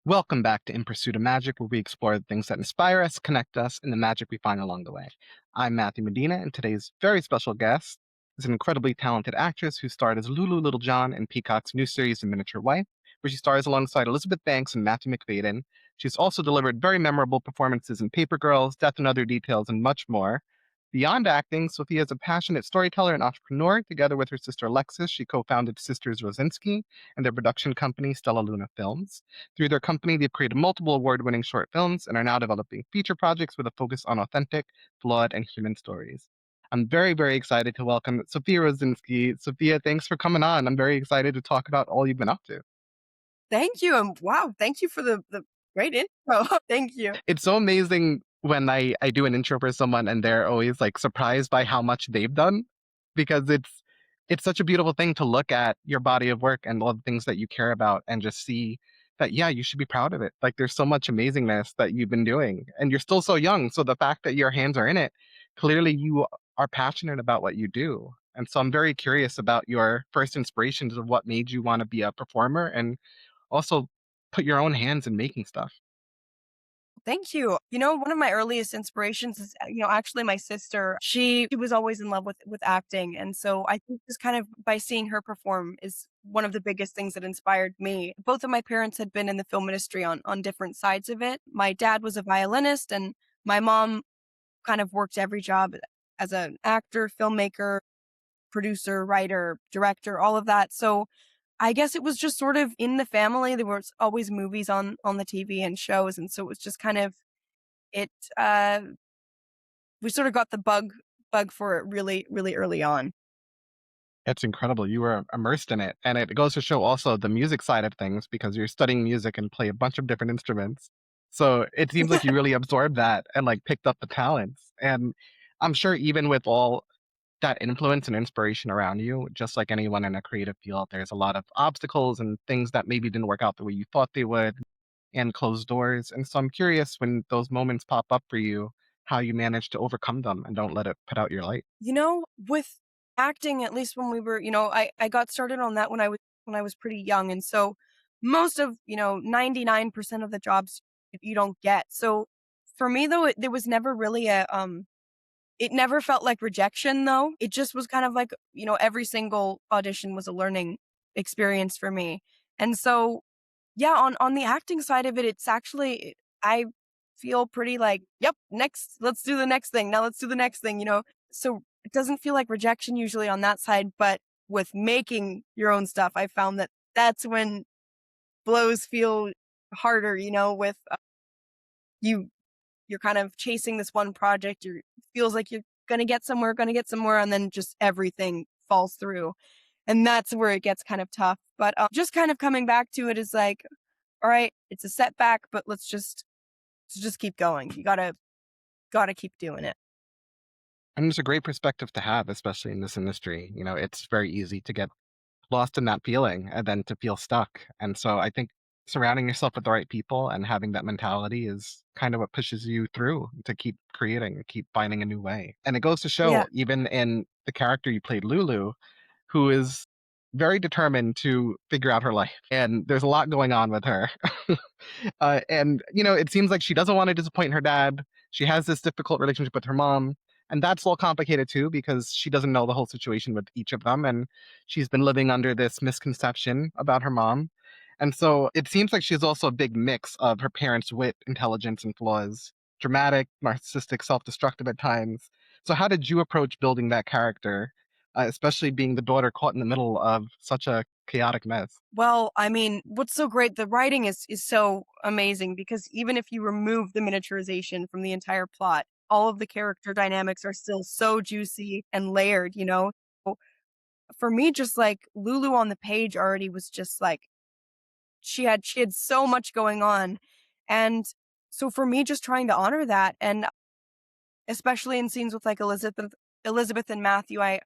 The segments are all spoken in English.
Welcome back to In Pursuit of Magic, where we explore the things that inspire us, connect us, and the magic we find along the way. I'm Matthew Medina, and today's very special guest is an incredibly talented actress who starred as Lulu Littlejohn in Peacock's new series, The Miniature Wife, where she stars alongside Elizabeth Banks and Matthew McFadden. She's also delivered very memorable performances in Paper Girls, Death and Other Details, and much more. Beyond acting, Sofia is a passionate storyteller and entrepreneur. Together with her sister Alexis, she co-founded Sisters Rosinsky and their production company, Stellaluna Films. Through their company, they've created multiple award-winning short films and are now developing feature projects with a focus on authentic, flawed, and human stories. I'm very, very excited to welcome Sofia Rosinsky. Sophia, thanks for coming on. I'm very excited to talk about all you've been up to. Thank you, and wow, thank you for the great intro. Thank you. It's so amazing when I do an intro for someone and they're always like surprised by how much they've done because it's such a beautiful thing to look at your body of work and all the things that you care about and just see that yeah, you should be proud of it. Like there's so much amazingness that you've been doing and you're still so young. So the fact that your hands are in it, clearly you are passionate about what you do. And so I'm very curious about your first inspirations of what made you want to be a performer and also put your own hands in making stuff. Thank you. One of my earliest inspirations is, actually my sister. She was always in love with acting, and so I think just kind of by seeing her perform is one of the biggest things that inspired me. Both of my parents had been in the film industry on different sides of it. My dad was a violinist, and my mom kind of worked every job as an actor, filmmaker, producer, writer, director, all of that. So I guess it was just sort of in the family. There was always movies on the TV and shows, and so it was just kind of it. We sort of got the bug for it really really early on. It's incredible. You were immersed in it. And it goes to show also the music side of things because you're studying music and play a bunch of different instruments. So it seems like you really absorbed that and like picked up the talents. And I'm sure even with all that influence and inspiration around you, just like anyone in a creative field, there's a lot of obstacles and things that maybe didn't work out the way you thought they would and closed doors. And so I'm curious when those moments pop up for you, how you manage to overcome them and don't let it put out your light. With acting, at least when we were, I got started on that when I was pretty young, and so most of 99% of the jobs you don't get. So for me though, there was never really it never felt like rejection though. It just was kind of like, every single audition was a learning experience for me. And so, yeah, on the acting side of it, it's actually, I feel pretty like, yep, next, let's do the next thing. Now let's do the next thing. So it doesn't feel like rejection usually on that side, but with making your own stuff, I found that that's when blows feel harder, with you you're kind of chasing this one project. You feels like you're going to get somewhere, and then just everything falls through. And that's where it gets kind of tough. But just kind of coming back to it is like, all right, it's a setback, but let's just keep going. You gotta keep doing it. And it's a great perspective to have, especially in this industry. You know, it's very easy to get lost in that feeling and then to feel stuck. And so I think surrounding yourself with the right people and having that mentality is kind of what pushes you through to keep creating, keep finding a new way. And it goes to Yeah. show, even in the character you played, Lulu, who is very determined to figure out her life. And there's a lot going on with her. And, you know, it seems like she doesn't want to disappoint her dad. She has this difficult relationship with her mom. And that's a little complicated too, because she doesn't know the whole situation with each of them. And she's been living under this misconception about her mom. And so it seems like she's also a big mix of her parents' wit, intelligence, and flaws, dramatic, narcissistic, self destructive at times. So, how did you approach building that character, especially being the daughter caught in the middle of such a chaotic mess? Well, I mean, what's so great, the writing is so amazing because even if you remove the miniaturization from the entire plot, all of the character dynamics are still so juicy and layered. So for me, just like Lulu on the page already was just like she had so much going on. And so for me, just trying to honor that, and especially in scenes with like Elizabeth and Matthew, I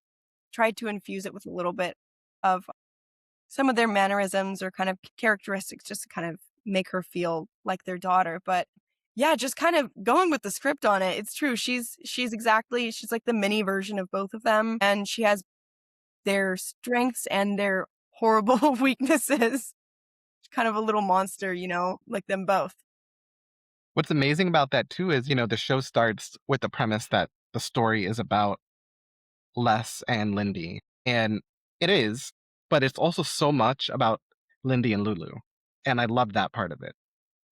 tried to infuse it with a little bit of some of their mannerisms or kind of characteristics just to kind of make her feel like their daughter. But yeah, just kind of going with the script on it. It's true. She's like the mini version of both of them. And she has their strengths and their horrible weaknesses. kind of a little monster, like them both. What's amazing about that too is, the show starts with the premise that the story is about Les and Lindy. And it is, but it's also so much about Lindy and Lulu. And I love that part of it.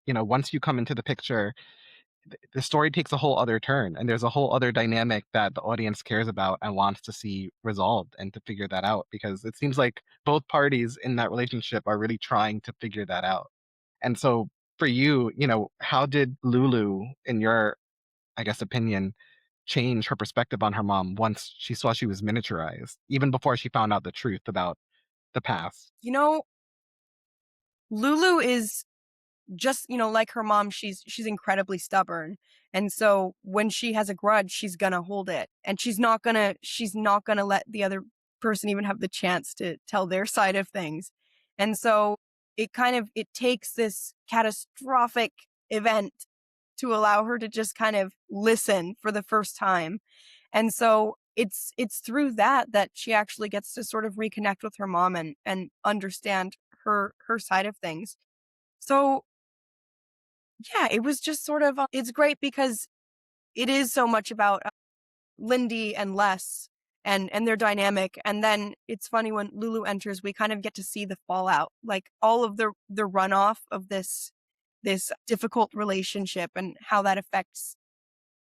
Once you come into the picture, the story takes a whole other turn, and there's a whole other dynamic that the audience cares about and wants to see resolved and to figure that out, because it seems like both parties in that relationship are really trying to figure that out. And so for you, how did Lulu, in your, I guess, opinion, change her perspective on her mom once she saw she was miniaturized, even before she found out the truth about the past? You know, Lulu is just, like her mom, she's incredibly stubborn. And so when she has a grudge, she's gonna hold it. And she's not gonna let the other person even have the chance to tell their side of things. And so it takes this catastrophic event to allow her to just kind of listen for the first time. And so it's through that she actually gets to sort of reconnect with her mom and understand her side of things. So yeah, it was just sort of it's great because it is so much about Lindy and Les and their dynamic. And then it's funny when Lulu enters, we kind of get to see the fallout, like all of the runoff of this difficult relationship and how that affects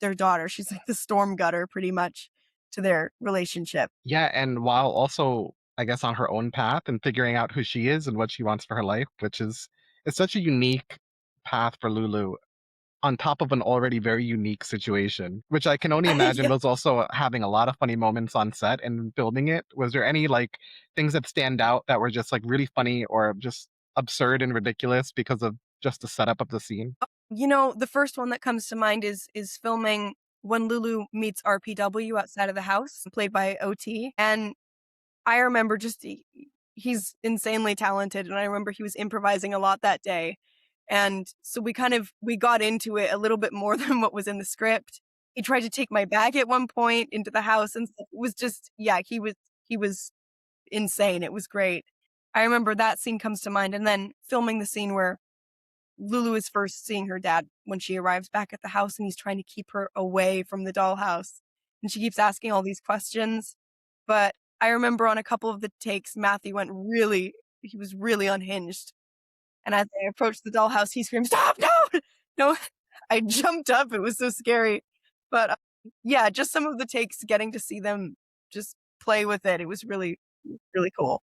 their daughter. She's like the storm gutter pretty much to their relationship. Yeah, and while also, I guess, on her own path and figuring out who she is and what she wants for her life, which is it's such a unique path for Lulu on top of an already very unique situation, which I can only imagine Yeah. was also having a lot of funny moments on set and building it. Was there any like things that stand out that were just like really funny or just absurd and ridiculous because of just the setup of the scene? The first one that comes to mind is filming when Lulu meets RPW outside of the house, played by OT. And I remember he's insanely talented, and I remember he was improvising a lot that day. And so we got into it a little bit more than what was in the script. He tried to take my bag at one point into the house, and stuff. It was just yeah, he was insane. It was great. I remember that scene comes to mind, and then filming the scene where Lulu is first seeing her dad when she arrives back at the house, and he's trying to keep her away from the dollhouse. And she keeps asking all these questions. But I remember on a couple of the takes, Matthew he was really unhinged. And as I approached the dollhouse, he screamed, "Stop! No! No!" I jumped up. It was so scary. But yeah, just some of the takes, getting to see them just play with it. It was really, really cool.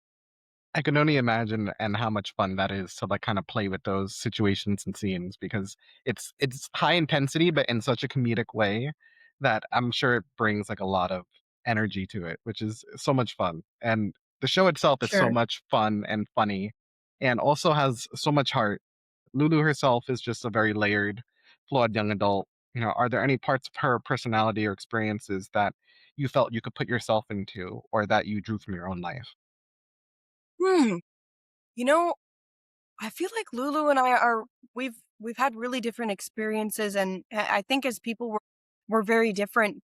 I can only imagine and how much fun that is to like kind of play with those situations and scenes, because it's high intensity but in such a comedic way that I'm sure it brings like a lot of energy to it, which is so much fun. And the show itself is so Sure. much fun and funny and also has so much heart. Lulu herself is just a very layered, flawed young adult. Are there any parts of her personality or experiences that you felt you could put yourself into or that you drew from your own life? Hmm. You know, I feel like Lulu and I are we've had really different experiences, and I think as people we're very different,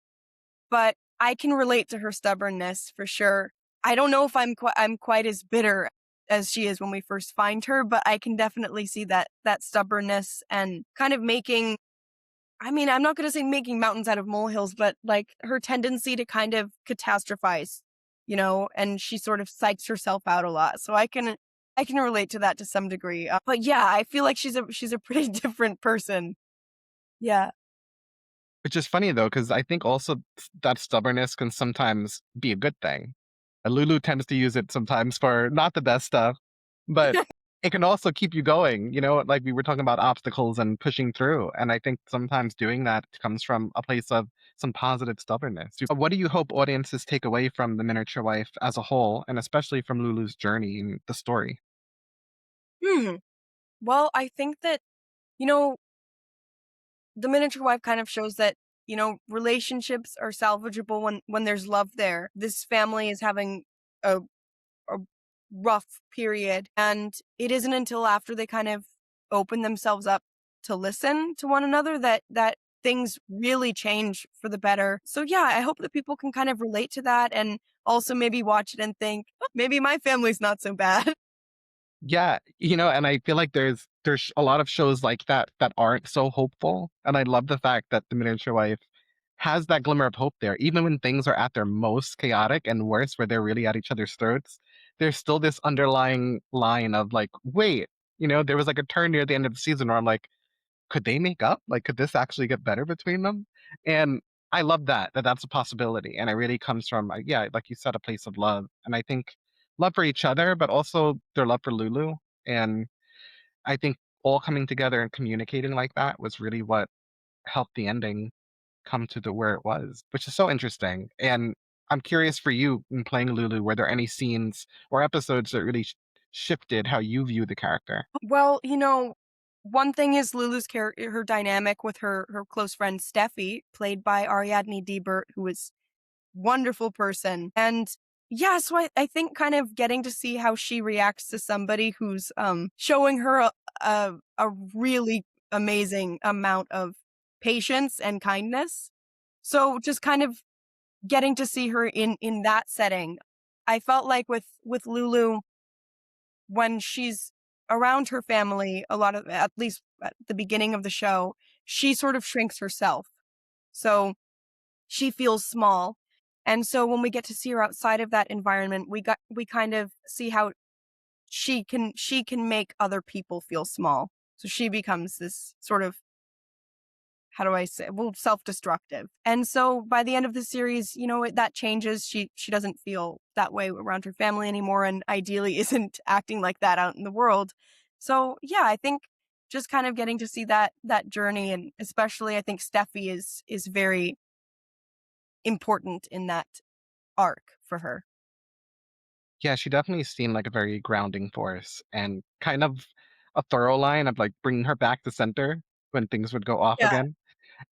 but I can relate to her stubbornness for sure. I don't know if I'm quite as bitter as she is when we first find her, but I can definitely see that stubbornness and kind of making I mean, I'm not going to say making mountains out of molehills, but like her tendency to kind of catastrophize, and she sort of psychs herself out a lot. So I can relate to that to some degree. But yeah, I feel like she's a pretty different person. Yeah. Which is funny though, because I think also that stubbornness can sometimes be a good thing. And Lulu tends to use it sometimes for not the best stuff, but it can also keep you going, like we were talking about obstacles and pushing through. And I think sometimes doing that comes from a place of some positive stubbornness. What do you hope audiences take away from The Miniature Wife as a whole, and especially from Lulu's journey in the story? Hmm. Well, I think that you know the miniature wife kind of shows that relationships are salvageable when there's love there. This family is having a a rough period. And it isn't until after they kind of open themselves up to listen to one another that things really change for the better. So yeah, I hope that people can kind of relate to that and also maybe watch it and think, "Oh, maybe my family's not so bad." Yeah, and I feel like there's a lot of shows like that that aren't so hopeful, and I love the fact that The Miniature Wife has that glimmer of hope there. Even when things are at their most chaotic and worst, where they're really at each other's throats, there's still this underlying line of like, wait, there was like a turn near the end of the season where I'm like, could they make up? Like, could this actually get better between them? And I love that that's a possibility. And it really comes from, yeah, like you said, a place of love. And I think love for each other, but also their love for Lulu. And I think all coming together and communicating like that was really what helped the ending come to the where it was, which is so interesting. And I'm curious for you in playing Lulu, were there any scenes or episodes that really shifted how you view the character? Well, one thing is Lulu's her dynamic with her close friend Steffi, played by Ariadne Debert, who is wonderful person. And yeah, so I think kind of getting to see how she reacts to somebody who's showing her a really amazing amount of patience and kindness. So just kind of getting to see her in that setting. I felt like with Lulu, when she's around her family, a lot of, at least at the beginning of the show, she sort of shrinks herself. So she feels small. And so when we get to see her outside of that environment, we kind of see how she can make other people feel small. So she becomes this sort of, how do I say, well, self-destructive. And so by the end of the series, that changes. She doesn't feel that way around her family anymore, and ideally isn't acting like that out in the world. So yeah, I think just kind of getting to see that journey, and especially I think Steffi is very important in that arc for her. Yeah, she definitely seemed like a very grounding force and kind of a thorough line of like bringing her back to center when things would go off Yeah. again.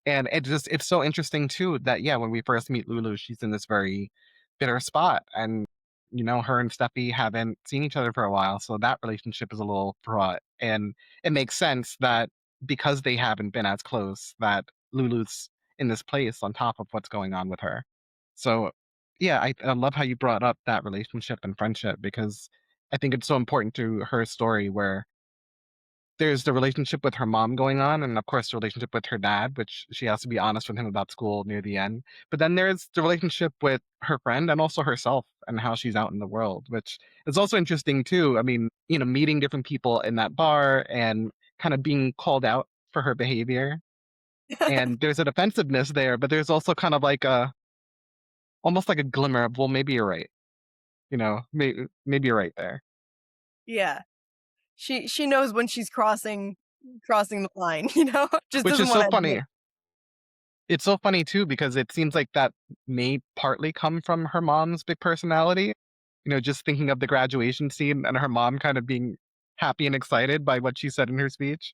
And it's so interesting too that yeah, when we first meet Lulu, she's in this very bitter spot. And her and Steffi haven't seen each other for a while, so that relationship is a little fraught. And it makes sense that because they haven't been as close, that Lulu's in this place on top of what's going on with her. So yeah, I love how you brought up that relationship and friendship because I think it's so important to her story where there's the relationship with her mom going on, and of course, the relationship with her dad, which she has to be honest with him about school near the end. But then there's the relationship with her friend and also herself and how she's out in the world, which is also interesting too. I mean, meeting different people in that bar and kind of being called out for her behavior. And there's a defensiveness there, but there's also kind of like a almost like a glimmer of, well, maybe you're right. Maybe you're right there. Yeah. She knows when she's crossing the line, just Which doesn't is so wanna admit. funny. It's so funny too because it seems like that may partly come from her mom's big personality. Just thinking of the graduation scene and her mom kind of being happy and excited by what she said in her speech,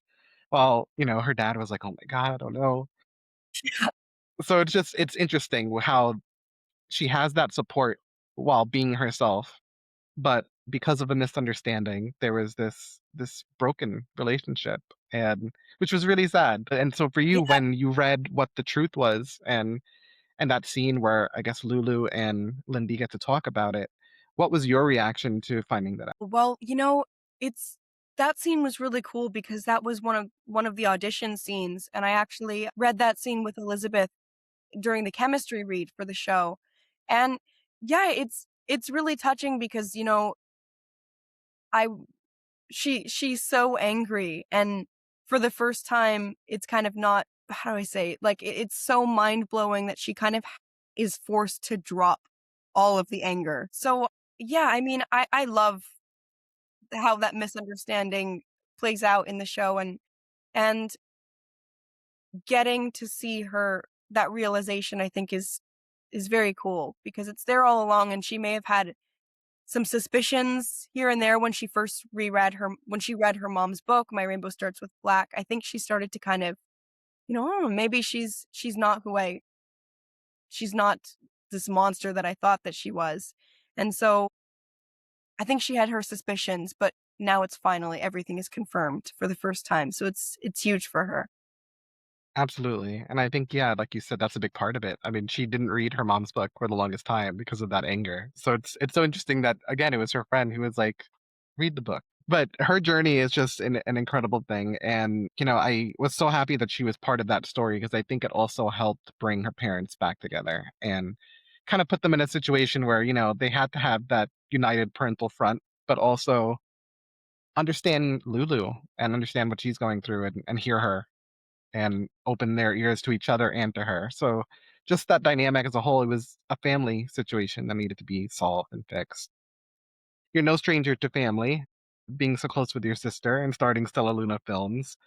while, her dad was like, "Oh my God, I don't know." So it's interesting how she has that support while being herself, but because of a misunderstanding, there was this broken relationship, and which was really sad. And so for you, Yeah. when you read what the truth was and that scene where I guess Lulu and Lindy get to talk about it. What was your reaction to finding that out? Well, it's that scene was really cool because that was one of the audition scenes, and I actually read that scene with Elizabeth during the chemistry read for the show. And yeah, it's really touching because, I she's so angry, and for the first time it's kind of not, how do I say, like it's so mind-blowing that she kind of is forced to drop all of the anger. So yeah, I mean, I love how that misunderstanding plays out in the show, and getting to see her, that realization, I think is very cool because it's there all along, and she may have had some suspicions here and there when she first when she read her mom's book, My Rainbow Starts with Black. I think she started to kind of, oh, maybe she's not she's not this monster that I thought that she was. And so I think she had her suspicions, but now it's finally everything is confirmed for the first time. So it's huge for her. Absolutely. And I think, yeah, like you said, that's a big part of it. I mean, she didn't read her mom's book for the longest time because of that anger. So it's so interesting that again, it was her friend who was like, read the book. But her journey is just an incredible thing, and, I was so happy that she was part of that story because I think it also helped bring her parents back together and kinda put them in a situation where, they had to have that united parental front, but also understand Lulu and understand what she's going through and hear her and open their ears to each other and to her. So, just that dynamic as a whole, it was a family situation that needed to be solved and fixed. You're no stranger to family, being so close with your sister and starting Stellaluna Films.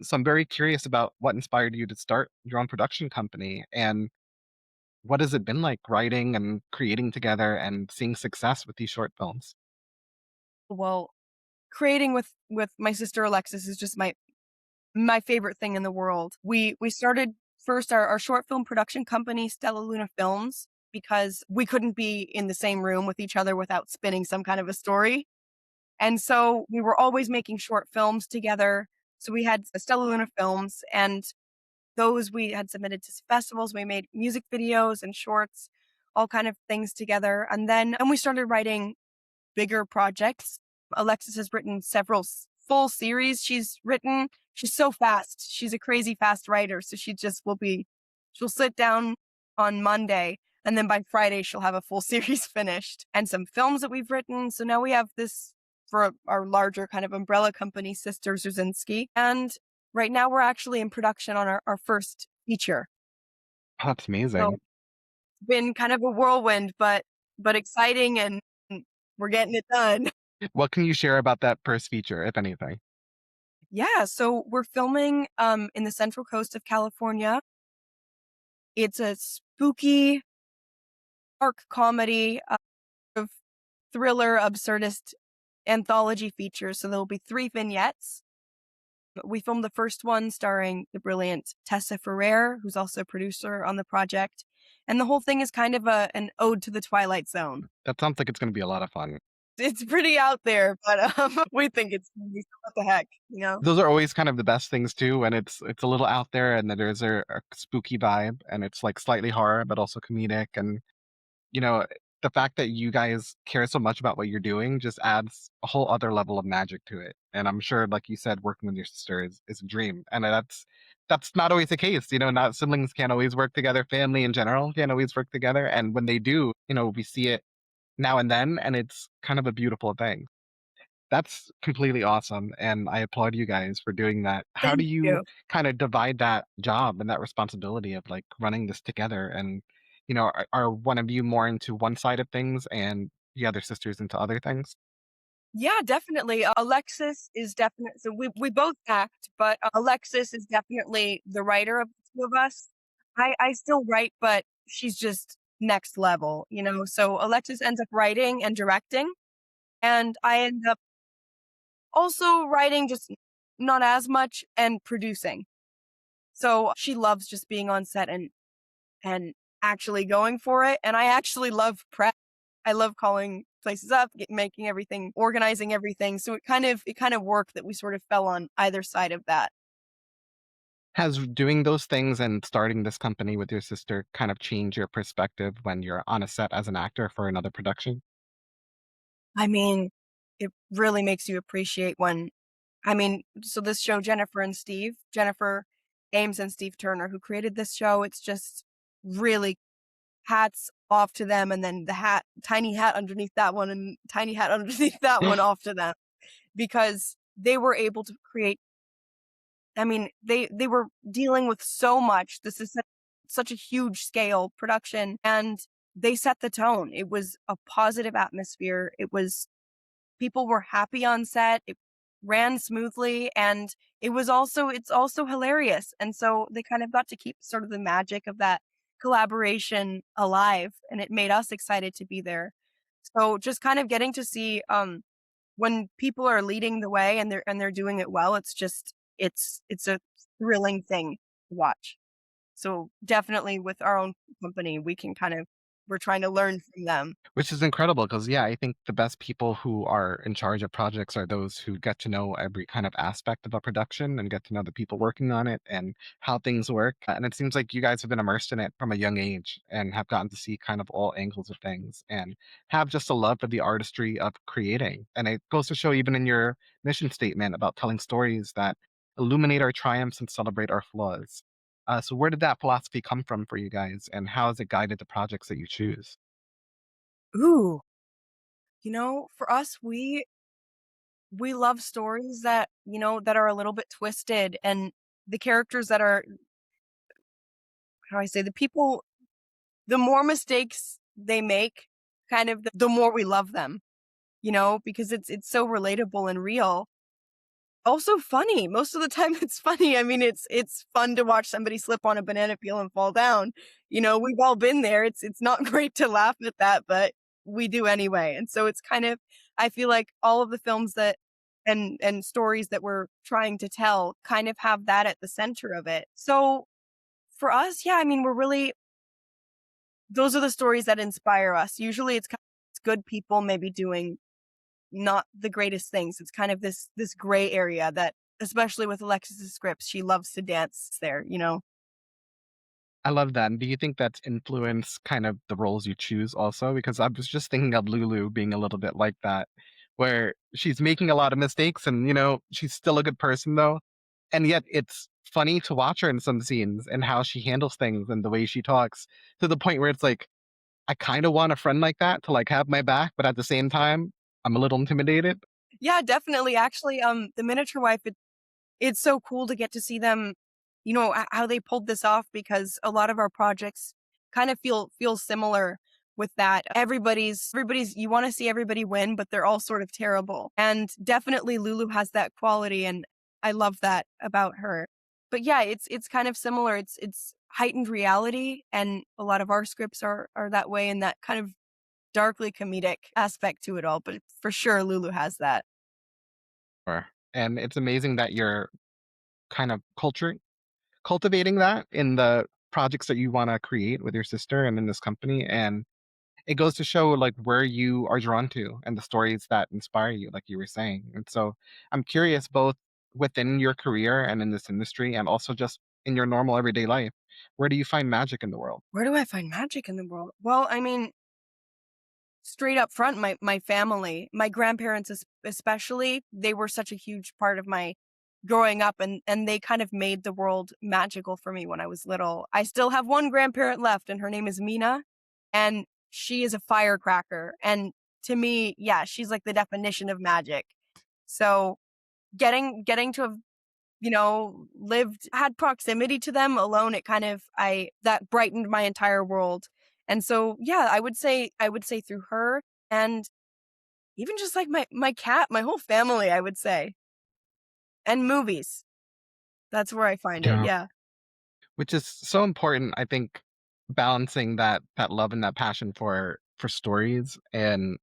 So I'm very curious about what inspired you to start your own production company, and what has it been like writing and creating together and seeing success with these short films? Well, creating with my sister Alexis is just my favorite thing in the world. We started first our short film production company, Stellaluna Films, because we couldn't be in the same room with each other without spinning some kind of a story. And so we were always making short films together. So we had Stellaluna Films, and those we had submitted to festivals. We made music videos and shorts, all kind of things together. And we started writing bigger projects. Alexis has written several full series she's written. She's so fast. She's a crazy fast writer. So she'll sit down on Monday, and then by Friday, she'll have a full series finished and some films that we've written. So now we have this for our larger kind of umbrella company, Sisters Rosinsky. And right now we're actually in production on our first feature. Oh, that's So amazing. it's been kind of a whirlwind, but exciting, and we're getting it done. What can you share about that first feature, if anything? Yeah, so we're filming in the Central Coast of California. It's a spooky dark comedy of thriller absurdist anthology feature. So there'll be 3 vignettes. We filmed the first one starring the brilliant Tessa Ferrer, who's also a producer on the project. And the whole thing is kind of an ode to the Twilight Zone. That sounds like it's gonna be a lot of fun. It's pretty out there, but we think it's gonna be so what the heck, you know? Those are always kind of the best things too, when it's a little out there and then there's a spooky vibe and it's like slightly horror but also comedic, and you know, the fact that you guys care so much about what you're doing just adds a whole other level of magic to it. And I'm sure, like you said, working with your sister is a dream. And that's not always the case. Not siblings can't always work together, family in general can't always work together. And when they do, we see it now and then, and it's kind of a beautiful thing. That's completely awesome, and I applaud you guys for doing that. How do Thank you you. kinda divide that job and that responsibility of, like, running this together? And, are one of you more into one side of things and the other sister's into other things? Yeah, definitely. Alexis is definitely so we both act, but Alexis is definitely the writer of the 2 of us. I still write, but she's just next level, you know? So Alexis ends up writing and directing, and I end up also writing, just not as much, and producing. So she loves just being on set and actually going for it, and I actually love prep. I love calling places up, making everything, organizing everything. So it kind of worked that we sort of fell on either side of that. Has doing those things and starting this company with your sister kind of changed your perspective when you're on a set as an actor for another production? I mean, it really makes you appreciate so this show, Jennifer Ames and Steve Turner, who created this show, it's just really hats off to them. And then tiny hat underneath that one, and tiny hat underneath that one off to them, because they were able to create. They were dealing with so much. This is such a huge scale production, and they set the tone. It was a positive atmosphere. People were happy on set. It ran smoothly, and it's also hilarious. And so they kind of got to keep sort of the magic of that collaboration alive, and it made us excited to be there. So just kind of getting to see when people are leading the way and they're doing it well, it's a thrilling thing to watch. So definitely with our own company, we can kind of we're trying to learn from them. Which is incredible because, yeah, I think the best people who are in charge of projects are those who get to know every kind of aspect of a production and get to know the people working on it and how things work. And it seems like you guys have been immersed in it from a young age and have gotten to see kind of all angles of things and have just a love for the artistry of creating. And it goes to show, even in your mission statement about telling stories that illuminate our triumphs and celebrate our flaws. So, where did that philosophy come from for you guys, and how has it guided the projects that you choose? Ooh, for us, we love stories that, that are a little bit twisted, and the characters that are, how do I say, the people, the more mistakes they make, kind of the more we love them, because it's so relatable and real. Also funny. Most of the time it's funny. I mean, it's fun to watch somebody slip on a banana peel and fall down. We've all been there. It's not great to laugh at that, but we do anyway. And so it's kind of, I feel like all of the films that and stories that we're trying to tell kind of have that at the center of it. So for us, yeah, I mean, we're really, those are the stories that inspire us. Usually it's good people maybe doing not the greatest things. It's kind of this gray area that, especially with Alexis's scripts, she loves to dance there. I love that. And do you think that's influenced kind of the roles you choose also? Because I was just thinking of Lulu being a little bit like that, where she's making a lot of mistakes and, she's still a good person though. And yet it's funny to watch her in some scenes and how she handles things and the way she talks, to the point where it's like, I kind of want a friend like that to like have my back, but at the same time, I'm a little intimidated. Yeah, definitely. Actually, the miniature wife, it's so cool to get to see them, how they pulled this off, because a lot of our projects kind of feel similar with that. Everybody's you want to see everybody win, but they're all sort of terrible. And definitely Lulu has that quality, and I love that about her. But yeah, it's kind of similar. It's heightened reality, and a lot of our scripts are that way, and that kind of darkly comedic aspect to it all. But for sure Lulu has that. And it's amazing that you're kind of cultivating that in the projects that you want to create with your sister and in this company. And it goes to show like where you are drawn to and the stories that inspire you, like you were saying. And so I'm curious, both within your career and in this industry, and also just in your normal everyday life, where do you find magic in the world? Where do I find magic in the world? Well, I mean, straight up front, my family, my grandparents especially, they were such a huge part of my growing up, and they kind of made the world magical for me when I was little. I still have one grandparent left, and her name is Mina, and she is a firecracker. And to me, yeah, she's like the definition of magic. So getting to have, lived, had proximity to them alone, it kind of, I that brightened my entire world. And so, yeah, I would say through her, and even just like my cat, my whole family, I would say, and movies. That's where I find it. Yeah. Yeah. Which is so important, I think, balancing that love and that passion for stories and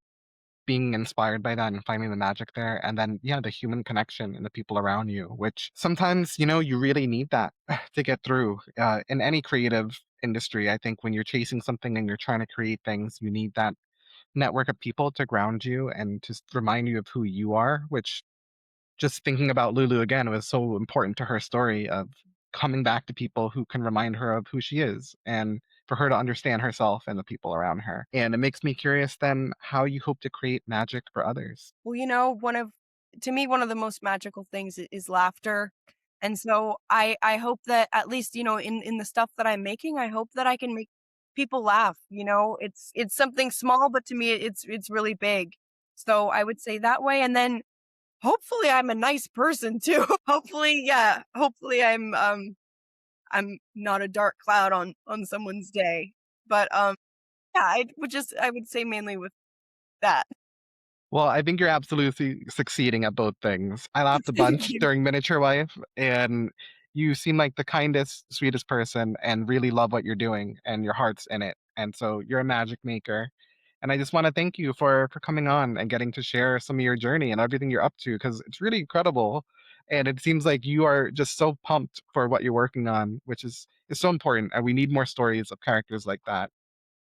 being inspired by that and finding the magic there. And then, yeah, the human connection and the people around you, which sometimes, you really need that to get through. In any creative industry, I think when you're chasing something and you're trying to create things, you need that network of people to ground you and to remind you of who you are, which, just thinking about Lulu again, was so important to her story of coming back to people who can remind her of who she is and for her to understand herself and the people around her. And it makes me curious then how you hope to create magic for others. Well, to me, one of the most magical things is laughter. And so I hope that, at least, in the stuff that I'm making, I hope that I can make people laugh. It's something small, but to me it's really big. So I would say that way. And then hopefully I'm a nice person too. Hopefully, yeah. Hopefully I'm not a dark cloud on someone's day. But yeah, I would say mainly with that. Well, I think you're absolutely succeeding at both things. I laughed a Thank bunch you. during Miniature Wife, and you seem like the kindest, sweetest person and really love what you're doing and your heart's in it. And so you're a magic maker. And I just want to thank you for coming on and getting to share some of your journey and everything you're up to, because it's really incredible. And it seems like you are just so pumped for what you're working on, which is so important. And we need more stories of characters like that.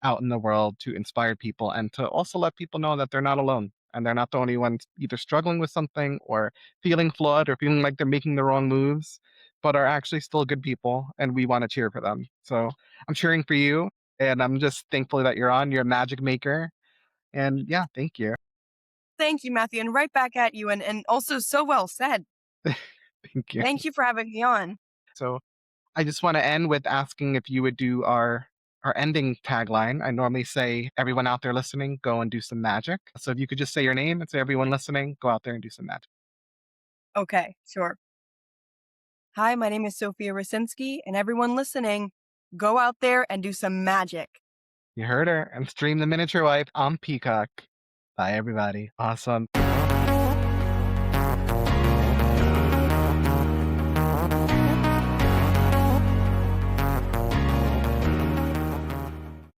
out in the world to inspire people and to also let people know that they're not alone and they're not the only ones either struggling with something or feeling flawed or feeling like they're making the wrong moves, but are actually still good people and we want to cheer for them. So I'm cheering for you and I'm just thankful that you're on. You're a magic maker. And yeah, thank you. Thank you, Matthew, and right back at you, and also so well said. Thank you. Thank you for having me on. So I just want to end with asking if you would do our ending tagline. I normally say, everyone out there listening, go and do some magic. So if you could just say your name and say, everyone listening, go out there and do some magic. Okay, sure. Hi, my name is Sofia Rosinsky, and everyone listening, go out there and do some magic. You heard her. And stream The Miniature Wife on Peacock. Bye, everybody. Awesome.